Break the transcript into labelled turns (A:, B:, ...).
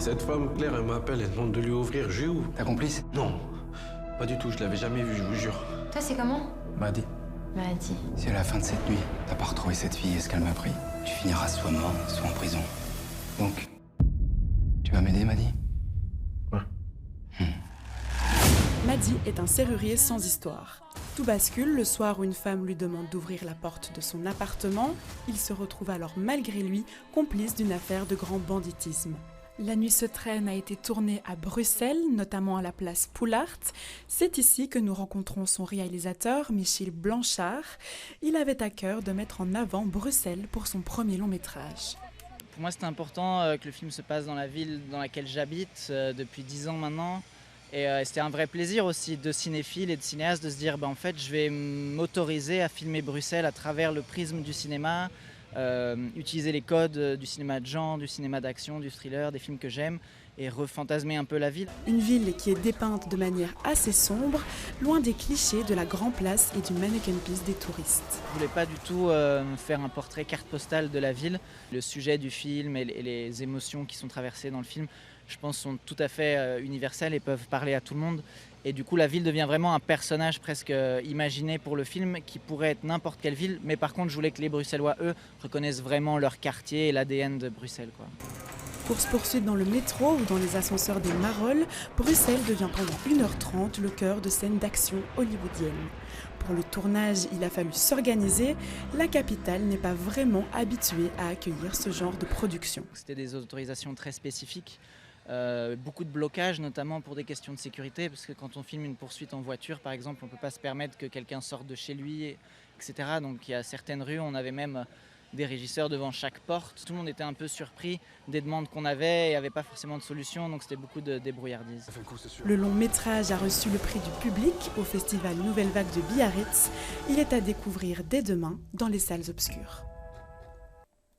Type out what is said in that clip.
A: Cette femme, Claire, elle m'appelle, elle demande de lui ouvrir. Je lui ouvre.
B: Ta complice?
A: Non, pas du tout, je l'avais jamais vue, je vous jure.
C: Toi, c'est comment?
B: Madi.
C: Madi.
B: Si à la fin de cette nuit, t'as pas retrouvé cette fille et ce qu'elle m'a pris, tu finiras soit mort, soit en prison. Donc, tu vas m'aider, Madi?
A: Ouais.
D: Madi est un serrurier sans histoire. Tout bascule le soir où une femme lui demande d'ouvrir la porte de son appartement. Il se retrouve alors malgré lui complice d'une affaire de grand banditisme. La nuit se traîne a été tournée à Bruxelles, notamment à la place Poulart. C'est ici que nous rencontrons son réalisateur, Michiel Blanchard. Il avait à cœur de mettre en avant Bruxelles pour son premier long métrage.
E: Pour moi, c'était important que le film se passe dans la ville dans laquelle j'habite depuis 10 ans maintenant. Et c'était un vrai plaisir aussi de cinéphile et de cinéaste de se dire en fait, je vais m'autoriser à filmer Bruxelles à travers le prisme du cinéma, utiliser les codes du cinéma de genre, du cinéma d'action, du thriller, des films que j'aime et refantasmer un peu la ville.
D: Une ville qui est dépeinte de manière assez sombre, loin des clichés de la Grand Place et du mannequin piece des touristes.
E: Je voulais pas du tout faire un portrait carte postale de la ville. Le sujet du film et les émotions qui sont traversées dans le film, je pense, sont tout à fait universelles et peuvent parler à tout le monde. Et du coup, la ville devient vraiment un personnage presque imaginé pour le film qui pourrait être n'importe quelle ville. Mais par contre, je voulais que les Bruxellois, eux, reconnaissent vraiment leur quartier et l'ADN de Bruxelles, quoi.
D: Course-poursuite dans le métro ou dans les ascenseurs des Marolles, Bruxelles devient pendant 1h30 le cœur de scènes d'action hollywoodiennes. Pour le tournage, il a fallu s'organiser. La capitale n'est pas vraiment habituée à accueillir ce genre de production.
E: C'était des autorisations très spécifiques. Beaucoup de blocages, notamment pour des questions de sécurité, parce que quand on filme une poursuite en voiture, par exemple, on ne peut pas se permettre que quelqu'un sorte de chez lui, etc. Donc il y a certaines rues, on avait même des régisseurs devant chaque porte. Tout le monde était un peu surpris des demandes qu'on avait, il n'y avait pas forcément de solution, donc c'était beaucoup de débrouillardise.
D: Le long métrage a reçu le prix du public au festival Nouvelle Vague de Biarritz. Il est à découvrir dès demain dans les salles obscures.